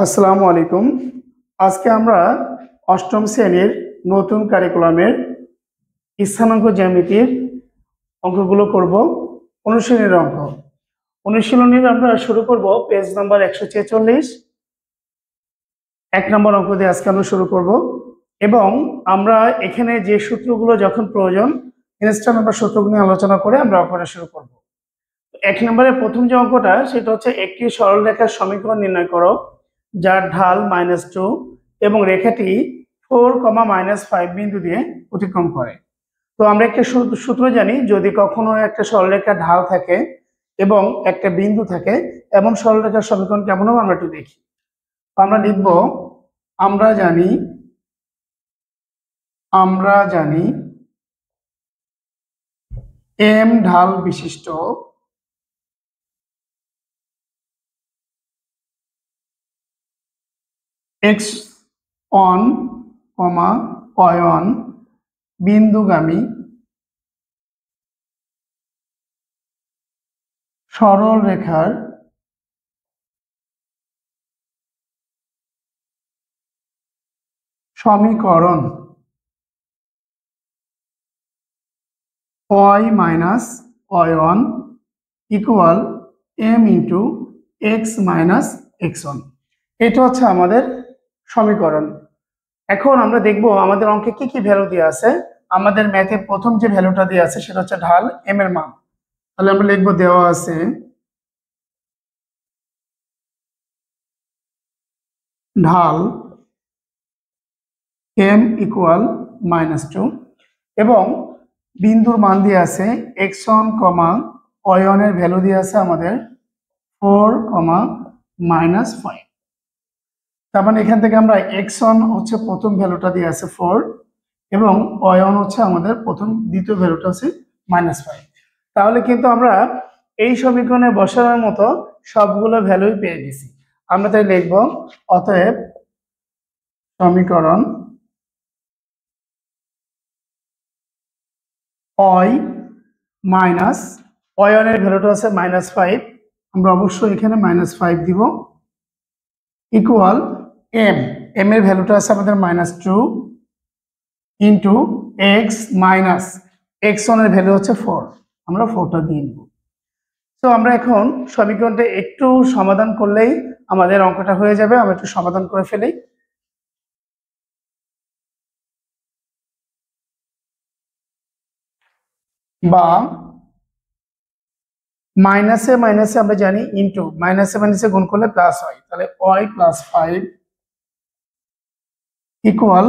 আসসালামু আলাইকুম। আজকে আমরা অষ্টম শ্রেণীর নতুন কারিকুলামের স্থানাঙ্ক জ্যামিতির অঙ্কগুলো করব। অনুশীলনের অঙ্ক। অনুশীলনীর আমরা শুরু করব পেজ নাম্বার 146। 1 নম্বর অঙ্ক দিয়ে আজকে আমরা শুরু করব এবং আমরা এখানে যে সূত্রগুলো যখন প্রয়োজন ইনস্ট্যান্ট আমরা সূত্রগুলো নিয়ে আলোচনা করে আমরা অঙ্কটা শুরু করব। 1 নম্বরের প্রথম যে অঙ্কটা সেটা হচ্ছে একটি সরলরেখার সমীকরণ নির্ণয় করো যার ঢাল -2 এবং রেখাটি 4, -5 বিন্দু দিয়ে অতিক্রম করে। তো আমরা একটা সূত্র জানি, যদি কখনো একটা সরলরেখার ঢাল থাকে এবং একটা বিন্দু থাকে এমন সরলরেখার সমীকরণ কেমন হবে আমরা একটু দেখি। তো আমরা লিখব আমরা জানি এম ঢাল বিশিষ্ট x1, y1 বিন্দুগামী সরল রেখার সমীকরণ y minus y1 equal m into x minus x1। এটা হচ্ছে আমাদের সমীকরণ। এখন আমরা দেখব আমাদের অঙ্কে কি কি ভ্যালু দেওয়া আছে। আমাদের ম্যাথে প্রথম যে ভ্যালুটা দেওয়া আছে সেটা হচ্ছে ঢাল m এর মান। তাহলে আমরা লিখব দেওয়া আছে ঢাল m ইকুয়াল -2 এবং বিন্দুর মান দিয়ে আছে x1, y1 এর ভ্যালু দিয়ে আছে আমাদের 4, -5। তার মানে এখান থেকে আমরা x1 হচ্ছে প্রথম ভ্যালুটা দিয়ে আছে 4 এবং y1 হচ্ছে আমাদের দ্বিতীয় ভ্যালুটা হচ্ছে -5। তাহলে কিন্তু আমরা এই সমীকরণে বসানোর মতো সবগুলো ভ্যালুই পেয়ে গেছি। আমরা তাই লিখব অতএব সমীকরণ y মাইনাস y1 এর ভ্যালুটা আছে -5, আমরা অবশ্যই এখানে -5 দিব, ইকুয়াল m এর ভ্যালুটা আছে আমাদের -2 ইন্টু x মাইনাস x1 এর ভ্যালু হচ্ছে 4, আমরা 4টা দিয়ে নিব। তো আমরা এখন সমীকরণটা একটু সমাধান করলেই আমাদের অঙ্কটা হয়ে যাবে। আমরা একটু সমাধান করে ফেলি। বা মাইনাসে মাইনাসে আমরা জানি ইন্টু, মাইনাসে মাইনাসে গুণ করলে প্লাস হয়, তাহলে y প্লাস 5 ইকুয়াল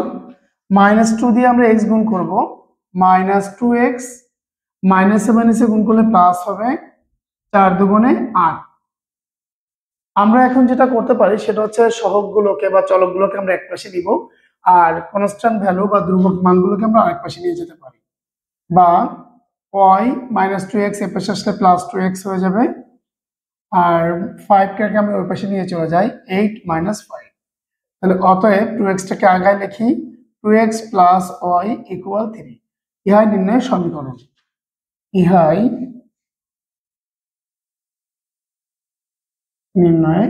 -2 দিয়ে আমরা x গুণ করব, -2x মাইনাসে মাইনাসে গুণ করলে প্লাস হবে, 4 দুগুণে 8। আমরা এখন যেটা করতে পারি সেটা হচ্ছে সহগগুলোকে বা চলকগুলোকে আমরা এক পাশে নিব আর কনস্ট্যান্ট ভ্যালু বা ধ্রুবক মানগুলোকে আমরা আরেক পাশে নিয়ে যেতে পারি। বা y -2x এর পাশে আসলে +2x হয়ে যাবে আর 5কে আমরা ওই পাশে নিয়ে চলে যাই, 8 - 5। তাহলে অতএব 2x টাকে আগায় লিখি, 2x প্লাস y ইকুয়াল 3। ইহাই নির্ণয় সমীকরণ। ইহাই নির্ণয়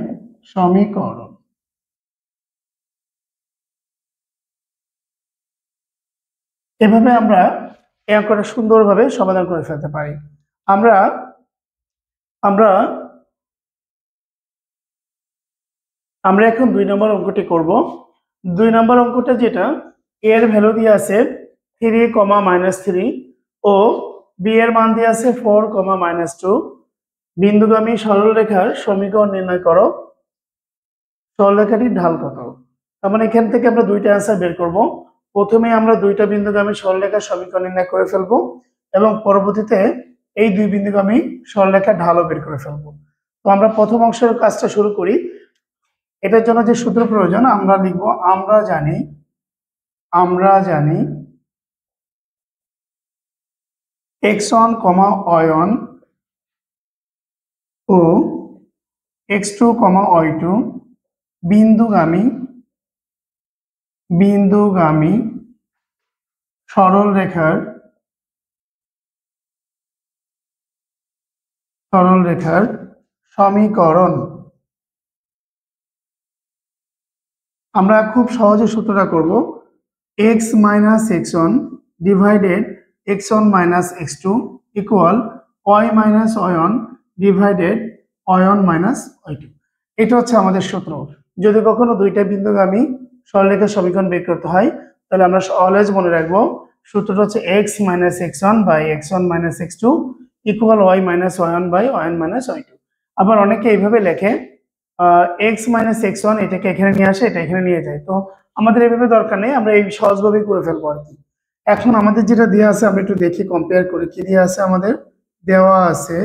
সমীকরণ। এভাবে আমরা এই অঙ্কটা সুন্দরভাবে সমাধান করে ফেলতে পারি। আমরা আমরা আমরা এখন 2 নম্বর অঙ্কটি করব। 2 নম্বর অঙ্কটা যেটা এর ভ্যালু দিয়ে আছে 3, -3 ও বি এর মান দিয়ে আছে 4, -2। বিন্দুগামী সরলরেখার সমীকরণ নির্ণয় করো। সরলরেখাটির ঢাল কত? তার মানে এখান থেকে আমরা দুইটা অ্যান্সার বের করব। প্রথমে আমরা দুইটা বিন্দুগামী সরলরেখার সমীকরণ নির্ণয় করে ফেলবো এবং পরবর্তীতে এই দুই বিন্দুগামী সরলরেখার ঢালও বের করে ফেলবো। তো আমরা প্রথম অংশের কাজটা শুরু করি। এটার জন্য যে সূত্র প্রয়োজন আমরা লিখব, আমরা জানি x1, y1 ও x2, y2 বিন্দুগামী সরলরেখার সমীকরণ। আমরা খুব সহজে সূত্রটা করব x minus x1 divided x1 minus x2 equal y minus y1 divided y1 minus y2। এটা হচ্ছে আমাদের সূত্র। যদি কখনো দুইটা বিন্দুগামী সরলরেখার সমীকরণ বের করতে হয় তাহলে আমরা অলওয়েজ মনে রাখবো সূত্রটা হচ্ছে x minus x1 by x1 minus x2 equal y minus y1 by y1 minus y2। আবার অনেকে এইভাবে লেখে x minus x1 এটাকে এখানে নিয়ে আসে, এটা এখানে নিয়ে যায়। তো আমাদের এইভাবে দরকার নেই, আমরা এই সহজভাবেই করে ফেলবো আর কি। এখন আমাদের যেটা দেওয়া আছে আমরা একটু দেখি, কম্পেয়ার করি কি দেওয়া আছে। আমাদের দেওয়া আছে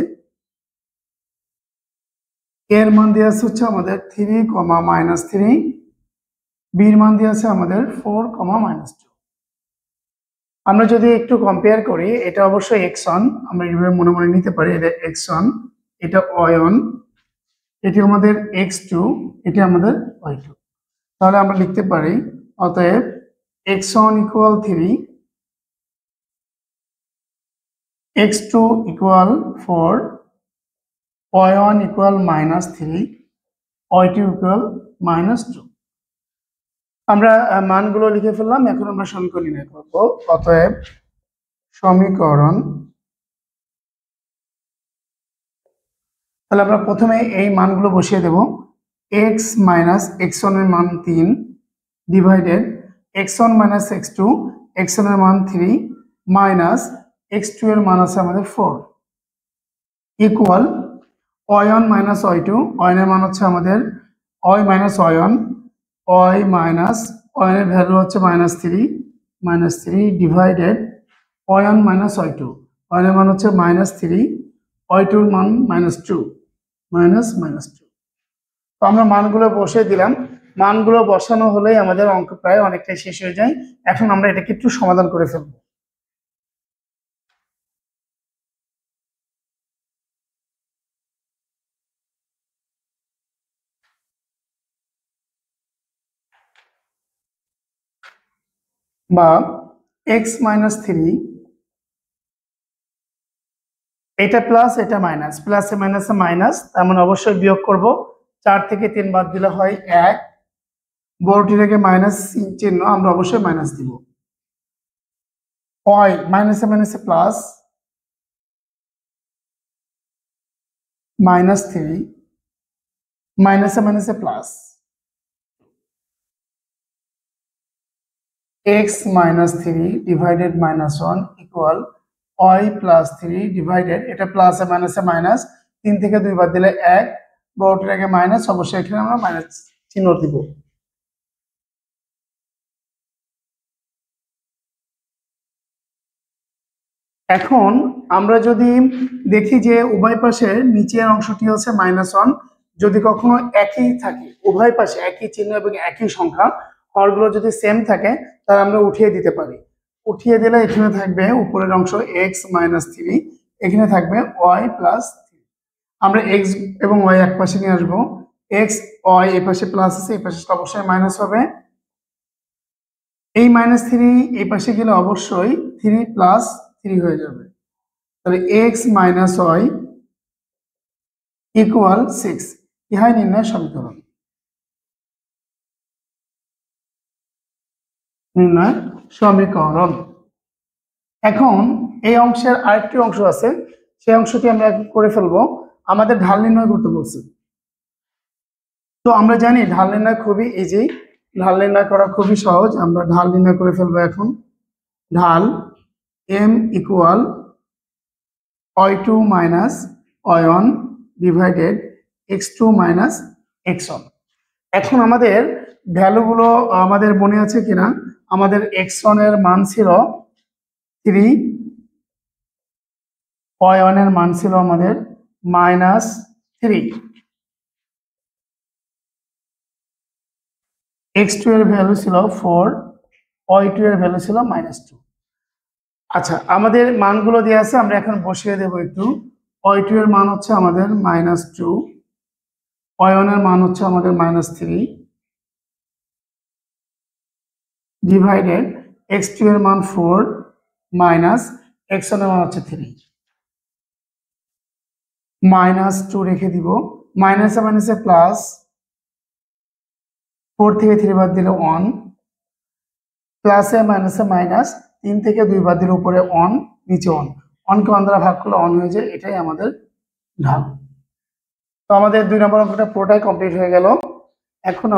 এর মান দেওয়া আছে হচ্ছে আমাদের 3, -3, বির মান দেওয়া আছে আমাদের 4, -2। আমরা যদি একটু কম্পেয়ার করি, এটা অবশ্যই x1, আমরা এইভাবে মনে মনে নিতে পারি এটা x1, এটা y1, এটি আমাদের x2, এটি আমাদের y2। তাহলে আমরা লিখতে পারি অতএব x1 equal 3, x2 equal 4, y1 equal -3, y2 equal -2। আমরা মানগুলো লিখে ফেললাম। এখন আমরা সমীকরণ নির্ণয় করব। অতএব সমীকরণ, তাহলে আমরা প্রথমে এই মানগুলো বসিয়ে দেব। x minus x1 এর মান 3 divided x1 minus x2, x1 এর মান 3 মাইনাস x2 এর মান আছে আমাদের 4 equal y1 minus y2, y1 এর মান হচ্ছে আমাদের y minus y1, y minus y1 এর ভ্যালু হচ্ছে -3 divided y1 minus y2, y1 এর মান হচ্ছে -3, y2 এর মান -2 -2। তো আমরা মানগুলো বসিয়ে দিলাম। মানগুলো বসানো হলেই আমাদের অঙ্ক প্রায় অনেকটাই শেষ হয়ে যায়। এখন আমরা এটাকে একটু সমাধান করে ফেলব। বা x -3, এটা প্লাস এটা মাইনাস, প্লাসে মাইনাসে মাইনাস, তার মানে অবশ্যই বিয়োগ করব। 4 থেকে 3 বাদ দিলে হয় 1, বড়টির আগে মাইনাস চিহ্ন, আমরা অবশ্যই মাইনাস দিব। y মাইনাসে মাইনাসে প্লাস, -3, মাইনাসে মাইনাসে plus, x -3 divided -1 equal y +3 divided, এটা প্লাসে মাইনাসে মাইনাস, 3 থেকে 2 বাদ দিলে 1, বড়টির আগে মাইনাস, অবশ্যই এখানে আমরা মাইনাস চিহ্ন দিব। এখন আমরা যদি দেখি যে উভয় পাশে নিচের অংশটি হচ্ছে -1, যদি কখনো একই থাকে, উভয় পাশে একই চিহ্ন এবং একই সংখ্যা, হরগুলো যদি সেম থাকে তাহলে আমরা উঠিয়ে দিতে পারি। উঠিয়ে দিলে এখানে থাকবে উপরের অংশ x -3, এখানে থাকবে y +3। আমরা x এবং y এক পাশে নিয়ে আসবো। x y এই পাশে প্লাস আছে, এই পাশে অবশ্যই মাইনাস হবে। এই -3 এই পাশে গেলে অবশ্যই 3 + 3 হয়ে যাবে। তাহলে x - y ইকুয়াল 6, ইহাই নির্ণয় সমীকরণ। নির্ণয় সমীকরণ। এখন এই অংশের আরেকটি অংশ আছে, সেই অংশটি আমরা এখন করে ফেলবো। আমাদের ঢাল নির্ণয় করতে বলছে। তো আমরা জানি ঢাল নির্ণয় খুবই ইজি, ঢাল নির্ণয় করা খুবই সহজ। আমরা ঢাল নির্ণয় করে ফেলবো এখন। ঢাল m equal y2 minus y1 divided x2 minus x1। এখন আমাদের ভ্যালুগুলো আমাদের মনে আছে কিনা? আমাদের x1 এর মান ছিল 3, y1 এর মান ছিল আমাদের -3, x2 এর ভ্যালু ছিল 4, y2 এর ভ্যালু ছিল -2। আচ্ছা, আমাদের মানগুলো দেওয়া আছে, আমরা এখন বসিয়ে দেব একটু। y2 এর মান হচ্ছে আমাদের -2, y1 এর মান হচ্ছে আমাদের -3 ডিভাইডেড x2 এর মান 4 মাইনাস x1 এর মান হচ্ছে 3, -2 রেখে দিব। মাইনাসে মাইনাসে প্লাস, 4 থেকে 3 বাদ দিলে 1, প্লাসে মাইনাসে মাইনাস, 3 থেকে 2 বাদ দিলে উপরে 1 নিচে 1, 1 কে 1 দ্বারা ভাগ করলে 1 হয়ে যায়। এটাই আমাদের ঢাল। তো আমাদের 2 নম্বর অঙ্কটা পুরোটাই কমপ্লিট হয়ে গেল। এখন